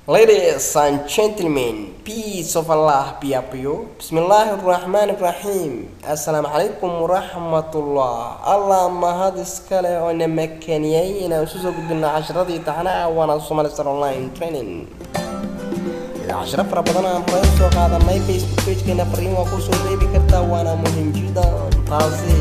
Ladies and gentlemen, peace of Allah be upon you. Bismillahirrahmanirrahim. Assalamu alaikum warahmatullah. Allah mahad iskale oo na makaniyay inaan soo gudbino casharadii taxanaha waana Somali Star Online Training. عشرة فربنا ما يسوق هذا ما Facebook page كنا فريم وكوسو بيبي كرتا وانا مهم جدا طازي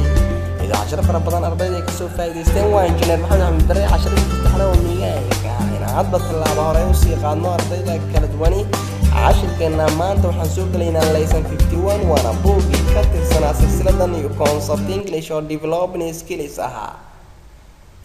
إذا عشرة فربنا أربعة كسو فايدة استوى إنجنير محمد عبد البري عشرة تحنا ومياه يعني عضت العبارة وسيقى النار ضيدا كالدواني عشر كنا ما أنت وحنسوق لنا ليسن 51 وانا بوبي كتر سنة سلسلة نيو concept English or developing skills أها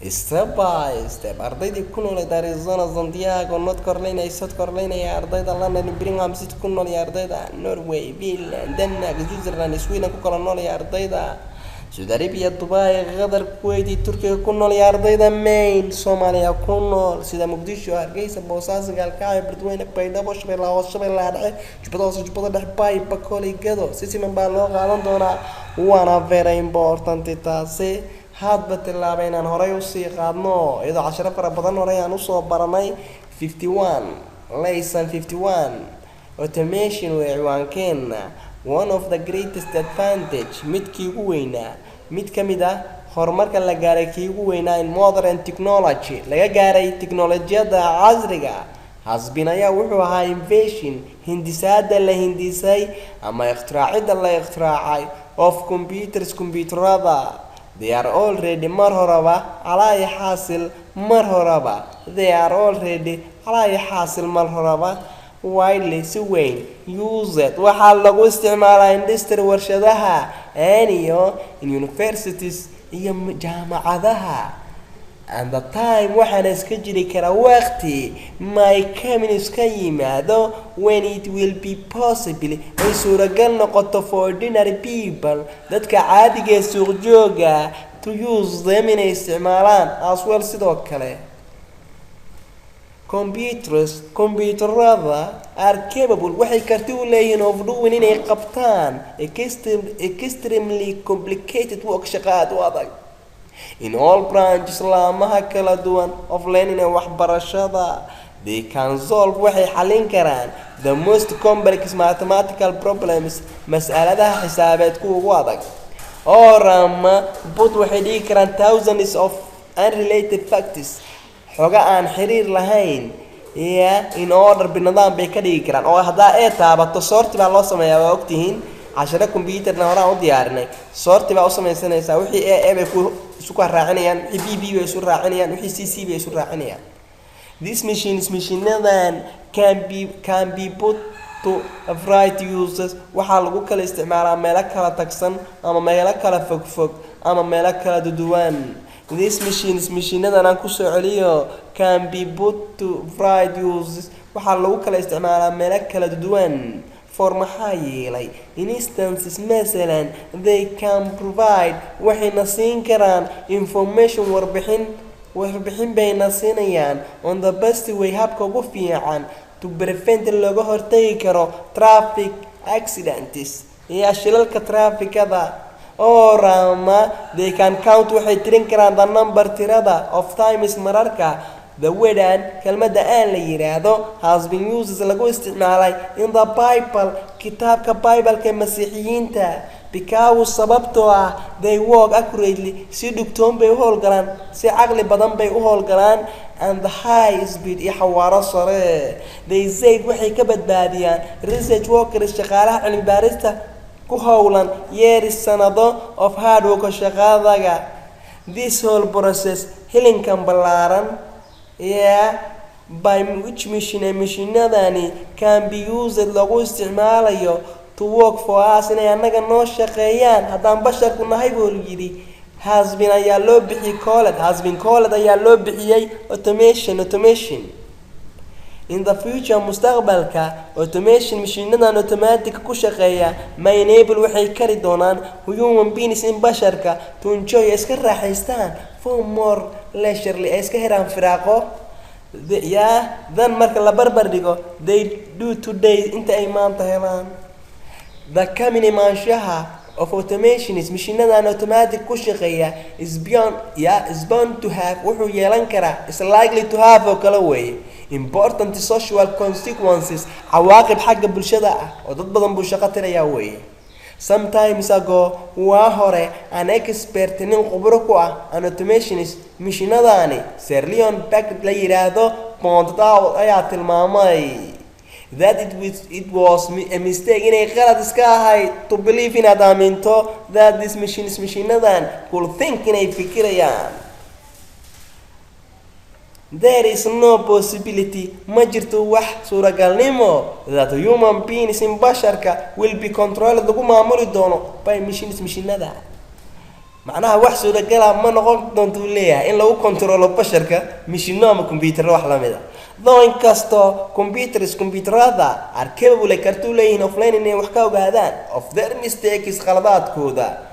step by step ardayda ku nool ee Arizona Santiago North Carolina iyo South Carolina iyo ardayda London Birmingham City ku nool iyo ardayda Norway Finland Denmark Switzerland Sweden ku kala nool iyo ardayda Saudi Arabia Dubai Qatar Kuwait Turkiga ku nool iyo ardayda Maine Soomaaliya ku nool sida Muqdisho Hargeysa Boosaaso Galkacyo Beledweyne Baydhabo Shabeellaha Hoose Shabeellaha Dhexe Jubbada Dhexe Bay Bakool iyo Gedo si siman baa loo qaadan doonaa waana very important taasi هاد بتلعبين أنا هراي وسيقادنا إذا عشرة فربضان هراي أنوصو برامي 51 lesson 51 automation وعنوان كنا one of the greatest advantage مد كيوينا مد كمدا هرمرك اللي جاري كيوينا in modern technology اللي جاري تكنولوجيا دا عصرية حسبنا يا وحوها invention هندسات اللي هندسي أما اختراع دا اللي اختراعي of computers كمبيوتر هذا They are already marhoraba على حاصل marhoraba. They are already على حاصل marhoraba widely سوين used وحال لغو استعمالها industry ورشدها أنيو in universities هي جامعاتها and the time waxaan iska jiri kara waqti my coming iska yimaado when it will be possible ay suuragal noqoto for ordinary people dadka caadiga ee suuq jooga to use them inay isticmaalaan as well sidoo kale computerada are capable waxay karti u leeyihiin of doing inay qabtaan extremely complicated work shaqaad u adag in all branches laamaha kala duwan of learning ee waxbarashada they can solve waxay xalin karaan the most complex mathematical problems mas'aladaha xisaabeed kuwa ugu adag or but waxay dhigi karaan thousands of unrelated factors xoga aan xiriir lahayn in order binadaan bay ka dhigi karaan oo hadaa ay taabato sorti baa loo sameeyaa waa ogtihiin عشرة كمبيوتر نهارا وديارنا صورتي بقى أصلا سنة وحي A بيكون سكوا راعنيان وحي B بيسور راعنيان وحي C بيسور راعنيان This machine then can be put to a variety uses وحالقو كلا استعمالها ميلك كلا تكسن أما ميلك كلا فوق أما ميلك كلا دودوان This machine then أنكسو عليه can be put to variety uses وحالقو كلا استعمالها ميلك كلا دودوان for محايلي instances مثلا they can provide وحين نسين كران information وربحين بين نسينيان on the best way habka ugu fiican to prevent looga hortagi karo traffic accidents iyo shilalka trafficada or they can count waxay tirin karaan the number tirada of times mararka the word كلمة آن ليرادو has been used lagu isticmaalay in the Bible كتابك Bible كمسيحيين تا because sababtoo ah they work accurately si dhugtoon bay u howlgalaan si caqli badan bay u howlgalaan and the high speed iyo xawaaro sare they say waxay ka badbaadiyaan research workers shaqaalaha cilmi baarista ku howlan years sanado of hard work shaqadaga this whole process hilinkan balaaran by which machineadani can be used lagu isticmaalayo to work for us inay anaga noo shaqeeyaan haddaan basharku nahay buu yidhi has been ayaa loo bixiyay automation in the future mustaqbalka automation machineadan automatic ku shaqeeya ma enable waxay kari doonaan human beings in basharka to enjoy iska raaxaystaan for more leisurely iska helaan firaaqo then marka la barbar dhigo they do today inta ay maanta helaan the coming maanshaha of automation is machineadan automatic ku shaqeeya is bound to have wuxuu yeelan karaa is likely to have oo kala weeye important social consequences cawaaqib xagga bulshada ah oo dad badan buu shaqo tiraya weeye. Sometimes ago waa hore an expert nin khubro ku ah an automationist mishinadaani Sir Leon Packard la yiraahdo Pondao ayaa tilmaamay that it was a mistake inay qalad iska ahayd to believe in adaminto that this machinadan could think inay fikirayaan. There is no possibility ma jirto wax suuragalnimo that human beings in basharka will be controlled lagu maamuli doono by mishinada. macnaha wax suuragal ma noqon doonto leeyahay in lagu controlo basharka mishino ama computer wax la mid ah. Though inkasto computerada are capable kartu leeyihiin offline inay wax ka ogaadaan of their mistakes qaladaadkooda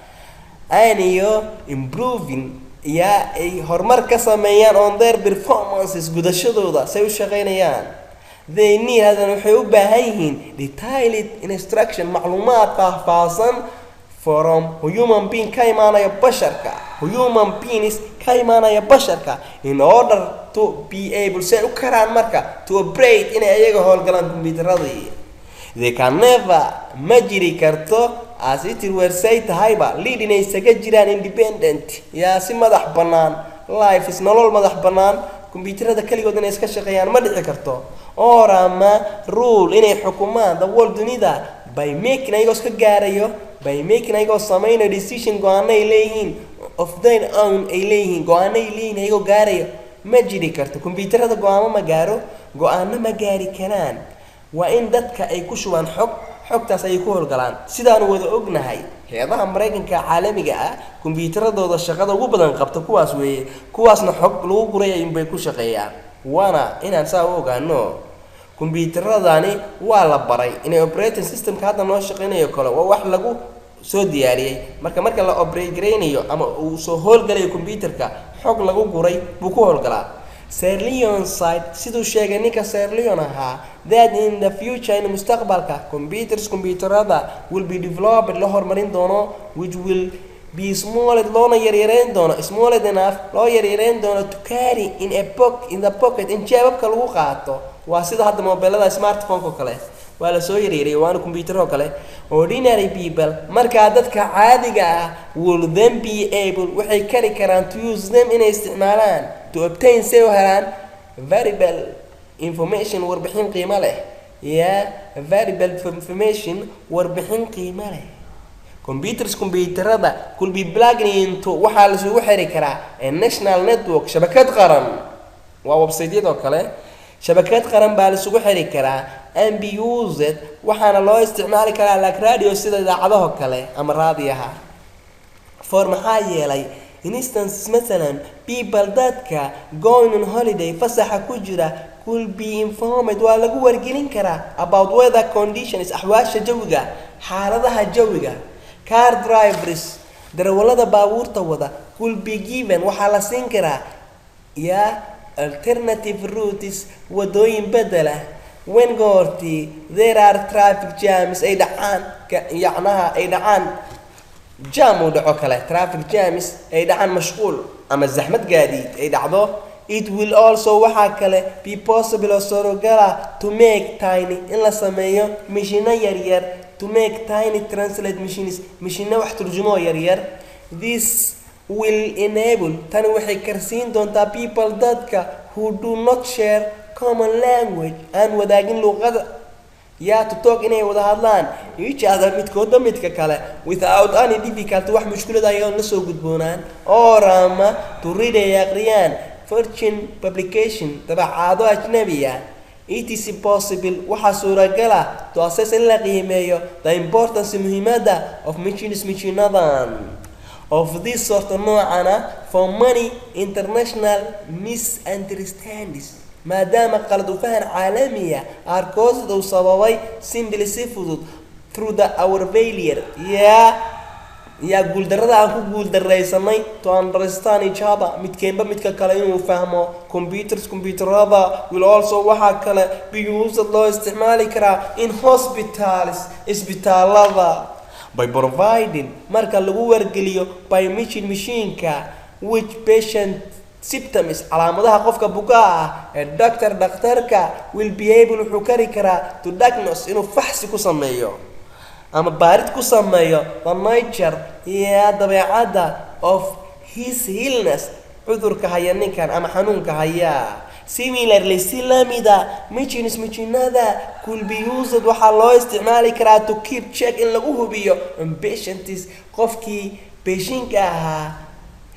ayniyo improving ay horumar ka sameeyaan on their performances gudashadooda say u shaqeynayaan. They need hadan waxay u baahan yihiin detailed instruction macluumaad faahfaahsan from human being ka imaanaya basharka in order to be able say u karaan marka to operate in ayaga howlgalaan computeradii. They can never majiri karto as it were say tahayba lead inay isaga jiraan independent si madax banaan life is nolol madax banaan computerada kaligood inay iska shaqeeyaan ma dhici karto or ama rule inay xukumaan the world dunida by making ayagoo iska gaarayo by making ayagoo sameynaya decision go-aanay leeyihiin of their own ay leeyihiin go-aanay leeyihiin ayagoo gaarayo ma jiri karto computerada go-aamo ma gaaro go-aano ma gaari karaan. waa in dadka ay ku shubaan xogtaas ay ku howlgalaan sidaan wada ognahay hay'adaha Mareykanka caalamiga ah computeradooda shaqada ugu badan qabta kuwaas weeye kuwaasna xog lagu guray in bay ku shaqeeyaan waana inaan saa u ogaano computeradani waa la baray inay operating system ka hadda noo shaqeynayo kale waa wax lagu soo diyaariyay marka la operate gareynayo ama uu soo howlgalayo computerka xog lagu guray buu ku howlgalaa. Sir Leon said sidoo sheegay ninka Sir Leon ahaa that in the future in mustaqbalka computerada will be developed la horumarin doono which will be smaller enough loo yareeyn doono to carry in the pocket in jeebabka lagu qaato waa sida hadda mobilada smartphone ko kale waa la soo yareeyay waana computer oo kale. Ordinary people marka dadka caadiga ah will then be able waxay kari karaan to use them inay isticmaalaan to obtain say helaan variable information warbixin qiimo leh variable information warbixin qiimo leh. Computerada could be plugged into waxa la soo xiri karaa a national network shabakad qaran waa website-yada kale shabakad qaran baa la soo xiri karaa and be used waxaana loo isticmaali karaa like radio sida idaacadaha kale ama raadiyaha for maxaa yeelay instances مثلا people dadka going on holiday fasaxa ku jira could be informed waa lagu wargelin karaa about weather conditions ahwaasha jawiga xaaladaha jawiga. Car drivers darawalada baabuurta wada could be given waxa la siin karaa alternative routes wadooyin bedela when goorti there are traffic jams ay dhacaan jam oo dhaco kale traffic jams ay dhacaan mashquul ama zaxmad gaadiid ay dhacdo. It will also waxa kale be possible sorogala to make tiny in la sameeyo machine yaryar to make tiny translate machine wax turjumo yaryar. This will enable tan waxay karsiin doontaa people dadka who do not share common language and wadaagin luqada to talk inay wada hadlaan each other midkooda midka kale without any difficulty wax mushkilad ay la soo gudboonaan or ama to read ay aqriyaan foreign publication tabacaado ajnabiya. It is possible waxa suuragal ah to assess in la qiimeeyo the importance muhiimada of machinadan of this sort of noocana for many international misunderstandings maadaama qalad u fahan caalamiya arkood uu sababay simply si fudud through our failure guuldarada aan ku guuldareysanay to understand each other midkeenba midka kale inuu fahmo. Computerada will also waxa kale be used loo isticmaali karaa in hospitals isbitaalada by providing marka lagu wargeliyo by machineka which patient symptoms calaamadaha qofka buka ah ee dhakhtarka will be able wuxuu kari karaa to diagnose inuu faxsi ku sameeyo ama baarid ku sameeyo the nature iyo dabeecadda of his illness cudurka haya ninkan ama xanuunka haya. Similarly si lamida mishinada could be used waxaa loo isticmaali karaa to keep check in lagu hubiyo patients qofkii patientka ahaa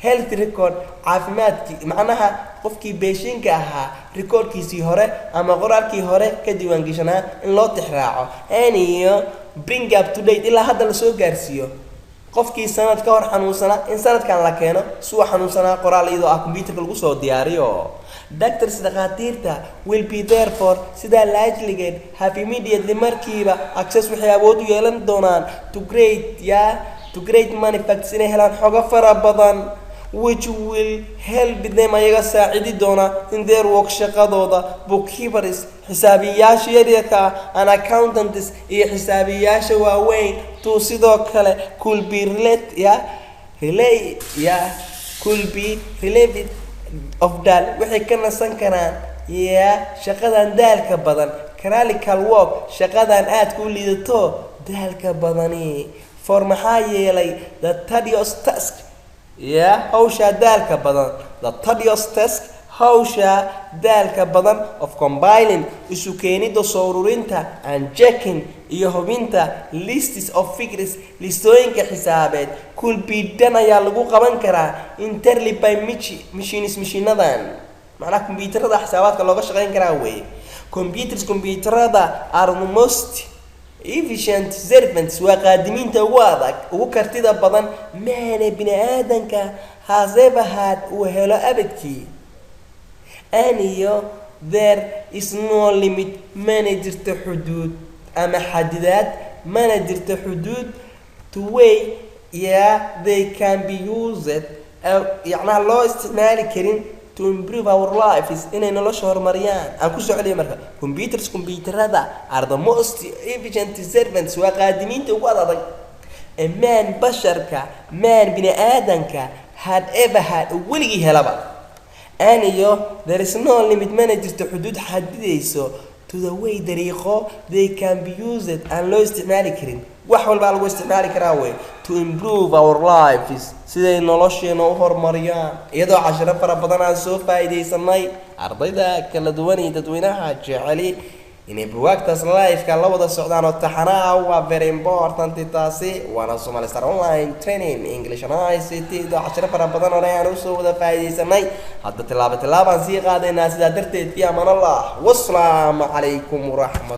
health record caafimaadkii macnaha qofkii patientka ahaa recordkiisii hore ama qoraalkii hore ka diiwaangashanaa in loo tixraaco iyo bring up to date ilaa hadda la soo gaarsiiyo qofkii sanad ka hor xanuunsanaa in sanadkan la keeno suu xanuunsanaa qoraal iyadoo ah computerka lagu soo diyaariyo. Doctors dhakhaatiirta will be therefore sida laajligeed have immediately markiiba access waxay awood u yeelan doonaan to great manufacts inay helaan xogo fara badan which will help them ayaga saacidi doona in their work shaqadooda. Bookkeepers xisaabiyaasha yaryarka and accountants iyo xisaabiyaasha waaweyn to sidoo kale could be related of dal waxay ka nasan karaan shaqadan daalka badan clerical work shaqadan aad ku liidato daalka badani for maxaa yeelay the tedious task hawsha daalka badan the tedious task hawsha daalka badan of compiling isu keenida soo ururinta and checking iyo hubinta lists of figures listooyinka xisaabeed could be done ayaa lagu qaban karaa entirely by machinadan macnaha computerada xisaabaadka looga shaqayn karaa weeye. Computerada are the most efficient servants waa qaadimiinta ugu adag ugu kartida badan maana bini'aadanka has ever had uu helo abadkii. And there is no limit mana jirto xuduud ama xadidaad mana jirto xuduud to way they can be used yacnaha loo isticmaali karin to improve our lives inay nolosha horumariyaan. Aan ku soo celiyo marka computerada are the most efficient servants waa qaadimiinta ugu adag ee basharka bini'aadanka had ever had weligii helaba. And there is no limit mana jirto xuduud xadidayso to the way dariiqo they can be used aan loo isticmaali karin wax walba lagu isticmaali karaa way to improve our lives siday nolosheena u horumariyaan iyadoo casharo fara badan aan soo faa'iideysanay ardayda kala duwan iyo dadweynaha jeceli inay buugaagtaas live-ka la wada socdaan oo taxanaha waa very important taasi waana Somali Star Online Training English and ICT casharo fara badan oo aan soo wada faa'iideysanay hadda tilaabaan sii qaadaynaa sidaa darteed fi amaan Allah wassalaamu calaykum waraxmatullahi